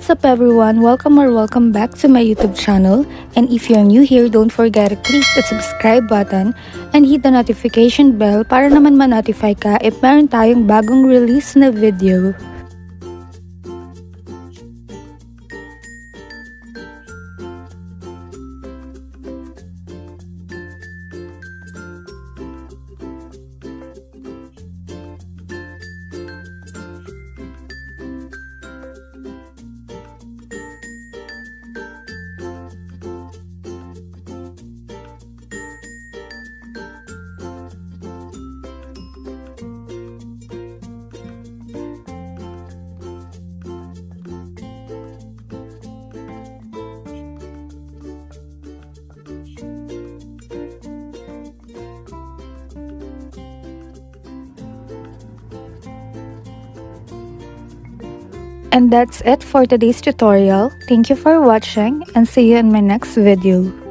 what's up everyone? Welcome back to my YouTube channel. And if you're new here, don't forget to click the subscribe button and hit the notification bell para naman ma-notify ka if meron tayong bagong release na video. And that's it for today's tutorial. Thank you for watching and see you in my next video.